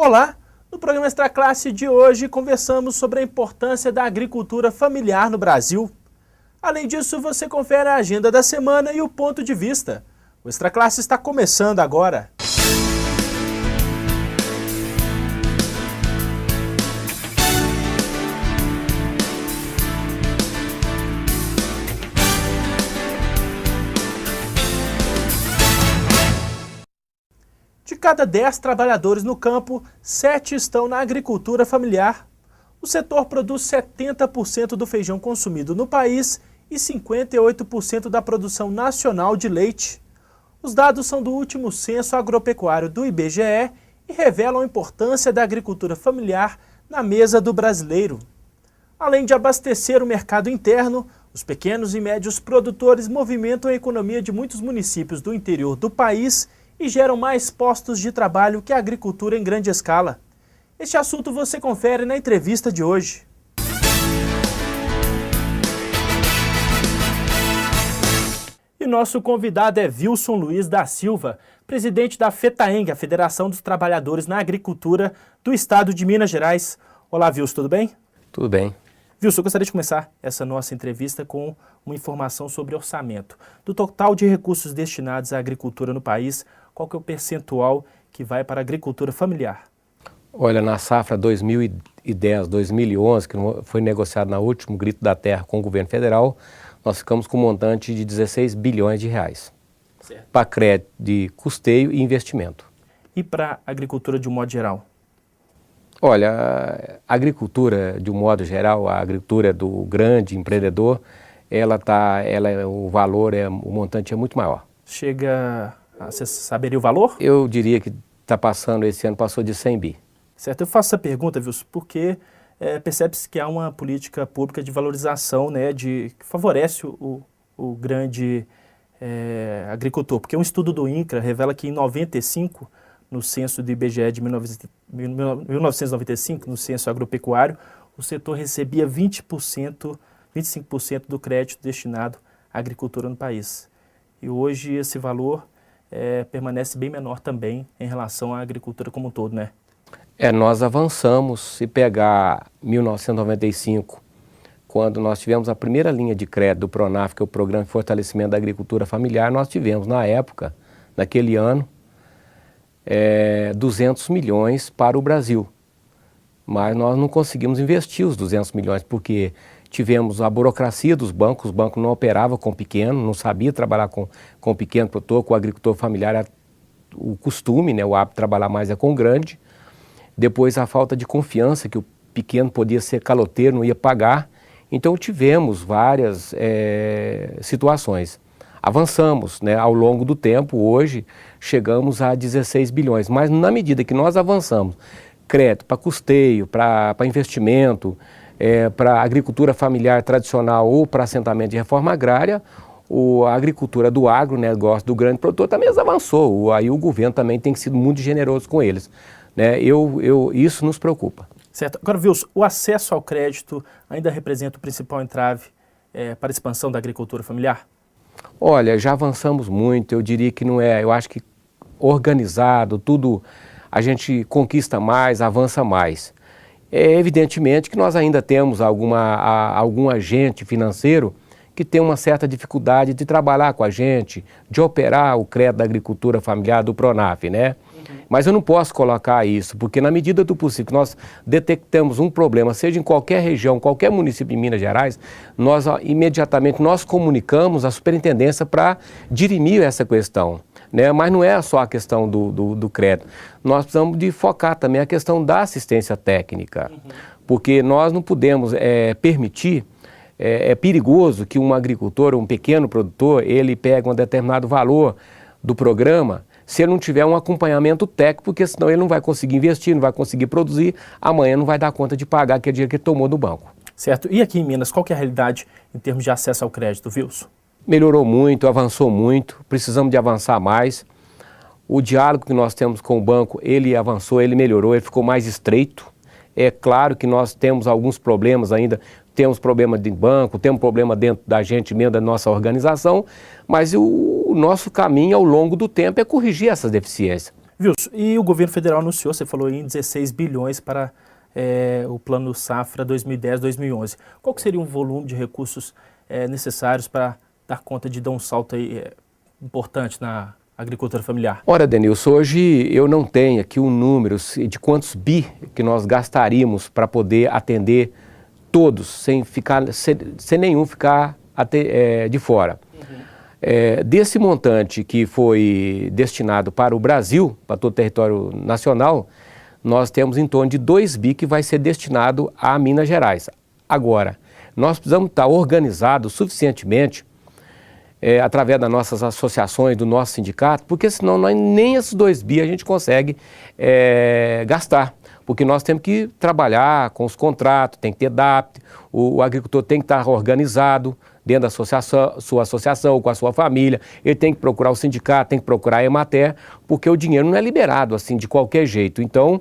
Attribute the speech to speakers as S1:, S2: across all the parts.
S1: Olá! No programa Extra Classe de hoje conversamos sobre a importância da agricultura familiar no Brasil. Além disso, você confere a agenda da semana e o ponto de vista. O Extra Classe está começando agora. De cada 10 trabalhadores no campo, 7 estão na agricultura familiar. O setor produz 70% do feijão consumido no país e 58% da produção nacional de leite. Os dados são do último censo agropecuário do IBGE e revelam a importância da agricultura familiar na mesa do brasileiro. Além de abastecer o mercado interno, os pequenos e médios produtores movimentam a economia de muitos municípios do interior do país e geram mais postos de trabalho que a agricultura em grande escala. Este assunto você confere na entrevista de hoje. E nosso convidado é Wilson Luiz da Silva, presidente da FETAENG, a Federação dos Trabalhadores na Agricultura do Estado de Minas Gerais. Olá, Wilson, tudo bem?
S2: Tudo bem.
S1: Wilson, eu gostaria de começar essa nossa entrevista com uma informação sobre orçamento. Do total de recursos destinados à agricultura no país, qual que é o percentual que vai para a agricultura familiar?
S2: Olha, na safra 2010-2011, que foi negociado no último grito da terra com o governo federal, nós ficamos com um montante de 16 bilhões de reais para crédito de custeio e investimento.
S1: E para a agricultura de um modo geral?
S2: Olha, a agricultura de um modo geral, a agricultura do grande empreendedor, o montante é muito maior.
S1: Você saberia o valor?
S2: Eu diria que esse ano passou de 100 bi.
S1: Certo, eu faço essa pergunta, Wilson, porque percebe-se que há uma política pública de valorização, né, que favorece o grande agricultor. Porque um estudo do INCRA revela que em 95, no censo do IBGE de 1995, no censo agropecuário, o setor recebia 25% do crédito destinado à agricultura no país. E hoje esse valor permanece bem menor também em relação à agricultura como um todo, né?
S2: Nós avançamos. Se pegar 1995, quando nós tivemos a primeira linha de crédito do PRONAF, que é o Programa de Fortalecimento da Agricultura Familiar, nós tivemos, na época, naquele ano, 200 milhões para o Brasil. Mas nós não conseguimos investir os 200 milhões, porque tivemos a burocracia dos bancos, os bancos não operavam com pequeno, não sabia trabalhar com pequeno produtor, com o agricultor familiar, o costume, né, o hábito de trabalhar mais é com o grande. Depois a falta de confiança, que o pequeno podia ser caloteiro, não ia pagar. Então tivemos várias situações. Avançamos, né, ao longo do tempo, hoje chegamos a 16 bilhões, mas na medida que nós avançamos, crédito para custeio, para investimento, para agricultura familiar tradicional ou para assentamento de reforma agrária, a agricultura do agronegócio, do grande produtor também avançou. Aí o governo também tem sido muito generoso com eles, né? Isso nos preocupa.
S1: Certo. Agora, Wilson, o acesso ao crédito ainda representa o principal entrave para a expansão da agricultura familiar?
S2: Olha, já avançamos muito, eu diria que não é. Eu acho que organizado, tudo, a gente conquista mais, avança mais. Evidentemente que nós ainda temos algum agente financeiro que tem uma certa dificuldade de trabalhar com a gente, de operar o crédito da agricultura familiar do PRONAF, né? Mas eu não posso colocar isso, porque na medida do possível que nós detectamos um problema, seja em qualquer região, qualquer município de Minas Gerais, nós imediatamente comunicamos a superintendência para dirimir essa questão, né? Mas não é só a questão do crédito, nós precisamos de focar também a questão da assistência técnica, porque nós não podemos permitir. É perigoso que um agricultor, um pequeno produtor, ele pega um determinado valor do programa, se ele não tiver um acompanhamento técnico, porque senão ele não vai conseguir investir, não vai conseguir produzir, amanhã não vai dar conta de pagar aquele dinheiro que ele tomou do banco.
S1: Certo. E aqui em Minas, qual que é a realidade em termos de acesso ao crédito, Wilson?
S2: Melhorou muito, avançou muito, precisamos de avançar mais. O diálogo que nós temos com o banco, ele avançou, ele melhorou, ele ficou mais estreito. É claro que nós temos alguns problemas ainda, temos problema de banco, temos problema dentro da gente mesmo, da nossa organização, mas o nosso caminho ao longo do tempo é corrigir essas deficiências.
S1: Wilson, e o governo federal anunciou, você falou em 16 bilhões para o Plano Safra 2010-2011. Qual que seria um volume de recursos necessários para dar conta de dar um salto aí, importante na agricultura familiar?
S2: Ora, Denilson, hoje eu não tenho aqui um número de quantos bi que nós gastaríamos para poder atender todos, sem nenhum ficar de fora. Desse montante que foi destinado para o Brasil, para todo o território nacional, nós temos em torno de 2 bi que vai ser destinado a Minas Gerais. Agora, nós precisamos estar organizados suficientemente através das nossas associações, do nosso sindicato, porque senão nem esses 2 bi a gente consegue gastar. Porque nós temos que trabalhar com os contratos, tem que ter DAPT, o agricultor tem que estar organizado dentro da sua associação, com a sua família, ele tem que procurar o sindicato, tem que procurar a Emater, porque o dinheiro não é liberado assim de qualquer jeito. Então,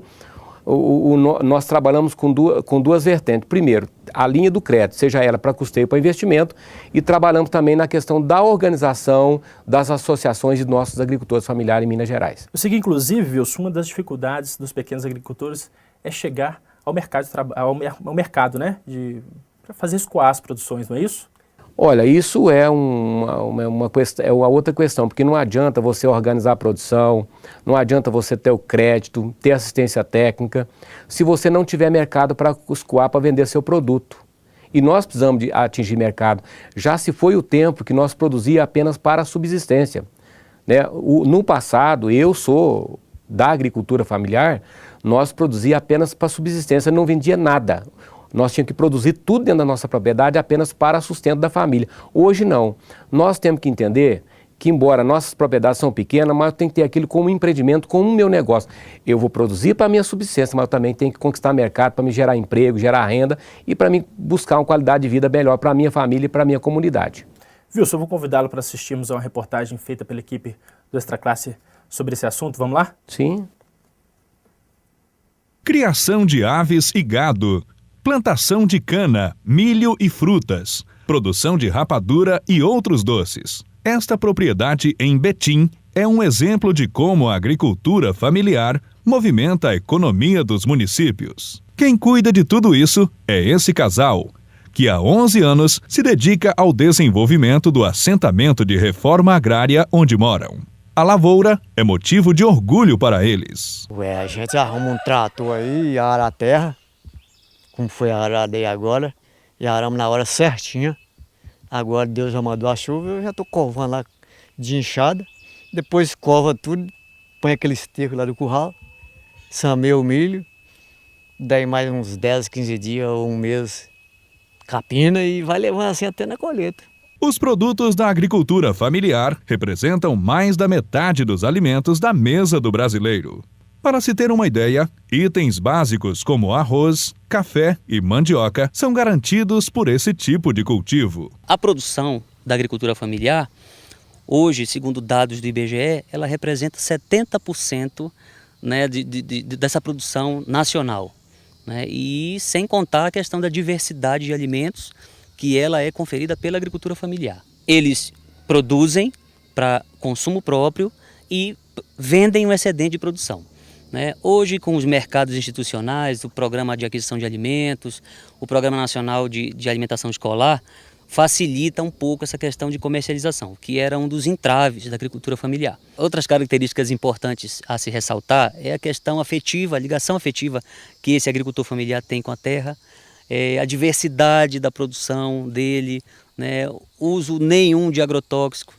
S2: nós trabalhamos com duas vertentes. Primeiro, a linha do crédito, seja ela para custeio ou para investimento, e trabalhamos também na questão da organização das associações de nossos agricultores familiares em Minas Gerais.
S1: Eu sei que, inclusive, Wilson, uma das dificuldades dos pequenos agricultores é chegar ao mercado, né? Para fazer escoar as produções, não é isso?
S2: Olha, isso é uma outra questão, porque não adianta você organizar a produção, não adianta você ter o crédito, ter assistência técnica, se você não tiver mercado para escoar, para vender seu produto. E nós precisamos de atingir mercado. Já se foi o tempo que nós produzia apenas para a subsistência, né? No passado, eu sou da agricultura familiar, nós produzia apenas para subsistência, não vendia nada. Nós tínhamos que produzir tudo dentro da nossa propriedade apenas para sustento da família. Hoje não. Nós temos que entender que, embora nossas propriedades são pequenas, mas eu tenho que ter aquilo como um empreendimento, como o meu negócio. Eu vou produzir para a minha subsistência, mas eu também tenho que conquistar mercado para me gerar emprego, gerar renda e para me buscar uma qualidade de vida melhor para a minha família e para a minha comunidade.
S1: Wilson, eu vou convidá-lo para assistirmos a uma reportagem feita pela equipe do Extra Classe sobre esse assunto. Vamos lá?
S2: Sim.
S3: Criação de aves e gado. Plantação de cana, milho e frutas, produção de rapadura e outros doces. Esta propriedade em Betim é um exemplo de como a agricultura familiar movimenta a economia dos municípios. Quem cuida de tudo isso é esse casal, que há 11 anos se dedica ao desenvolvimento do assentamento de reforma agrária onde moram. A lavoura é motivo de orgulho para eles.
S4: A gente arruma um trator aí e ara a terra, como foi arado aí agora, e aramos na hora certinha. Agora Deus já mandou a chuva, eu já estou covando lá de enxada. Depois cova tudo, põe aquele esterco lá do curral, sameia o milho, daí mais uns 10, 15 dias ou um mês capina e vai levando assim até na colheita.
S3: Os produtos da agricultura familiar representam mais da metade dos alimentos da mesa do brasileiro. Para se ter uma ideia, itens básicos como arroz, café e mandioca são garantidos por esse tipo de cultivo.
S5: A produção da agricultura familiar, hoje, segundo dados do IBGE, ela representa 70%, né, dessa produção nacional, né, e sem contar a questão da diversidade de alimentos que ela é conferida pela agricultura familiar. Eles produzem para consumo próprio e vendem o excedente de produção. Hoje, com os mercados institucionais, o Programa de Aquisição de Alimentos, o Programa Nacional de Alimentação Escolar, facilita um pouco essa questão de comercialização, que era um dos entraves da agricultura familiar. Outras características importantes a se ressaltar é a questão afetiva, a ligação afetiva que esse agricultor familiar tem com a terra, a diversidade da produção dele, uso nenhum de agrotóxico.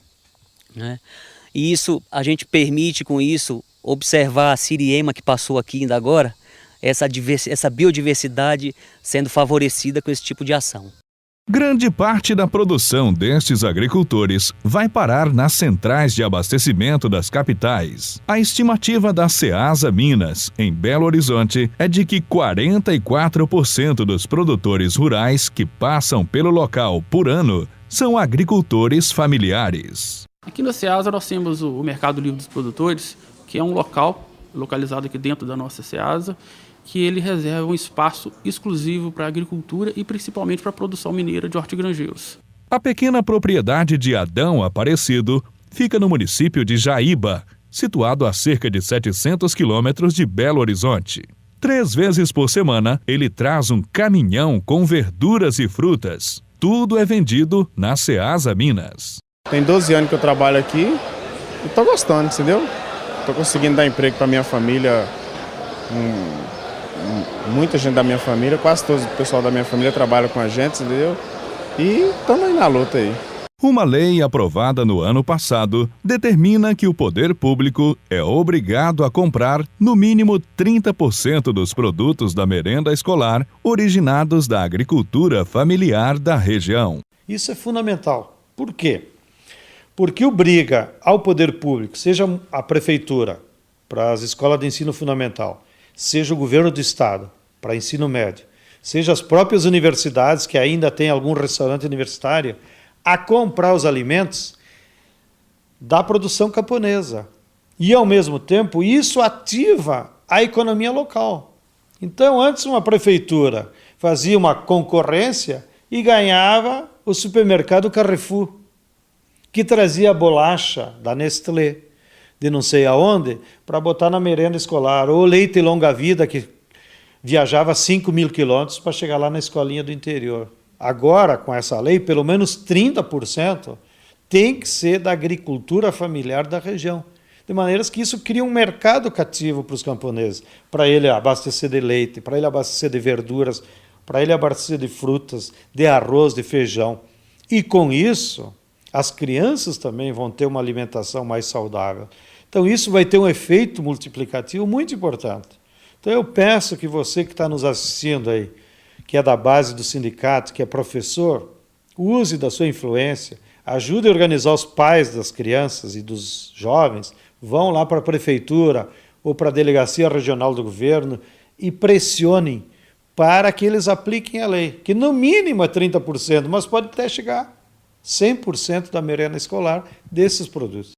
S5: E isso, a gente permite com isso observar a siriema que passou aqui ainda agora, essa biodiversidade sendo favorecida com esse tipo de ação.
S3: Grande parte da produção destes agricultores vai parar nas centrais de abastecimento das capitais. A estimativa da Ceasa Minas, em Belo Horizonte, é de que 44% dos produtores rurais que passam pelo local por ano são agricultores familiares.
S6: Aqui na Ceasa nós temos o Mercado Livre dos Produtores, que é um local localizado aqui dentro da nossa Ceasa, que ele reserva um espaço exclusivo para a agricultura e principalmente para a produção mineira de hortigranjeiros.
S3: A pequena propriedade de Adão Aparecido fica no município de Jaíba, situado a cerca de 700 quilômetros de Belo Horizonte. 3 vezes por semana, ele traz um caminhão com verduras e frutas. Tudo é vendido na Ceasa Minas.
S7: Tem 12 anos que eu trabalho aqui e estou gostando, entendeu? Estou conseguindo dar emprego para minha família. Muita gente da minha família, quase todo o pessoal da minha família trabalha com a gente, entendeu? E estamos aí na luta aí.
S3: Uma lei aprovada no ano passado determina que o poder público é obrigado a comprar no mínimo 30% dos produtos da merenda escolar originados da agricultura familiar da região.
S8: Isso é fundamental. Por quê? Porque obriga ao poder público, seja a prefeitura para as escolas de ensino fundamental, seja o governo do estado para ensino médio, seja as próprias universidades que ainda têm algum restaurante universitário, a comprar os alimentos da produção camponesa. E, ao mesmo tempo, isso ativa a economia local. Então, antes uma prefeitura fazia uma concorrência e ganhava o supermercado Carrefour, que trazia a bolacha da Nestlé, de não sei aonde, para botar na merenda escolar, ou leite longa-vida, que viajava 5.000 quilômetros para chegar lá na escolinha do interior. Agora, com essa lei, pelo menos 30% tem que ser da agricultura familiar da região. De maneira que isso cria um mercado cativo para os camponeses, para ele abastecer de leite, para ele abastecer de verduras, para ele abastecer de frutas, de arroz, de feijão. E com isso, as crianças também vão ter uma alimentação mais saudável. Então isso vai ter um efeito multiplicativo muito importante. Então eu peço que você que está nos assistindo aí, que é da base do sindicato, que é professor, use da sua influência, ajude a organizar os pais das crianças e dos jovens, vão lá para a prefeitura ou para a delegacia regional do governo e pressionem para que eles apliquem a lei, que no mínimo é 30%, mas pode até chegar a 100% da merenda escolar desses produtos.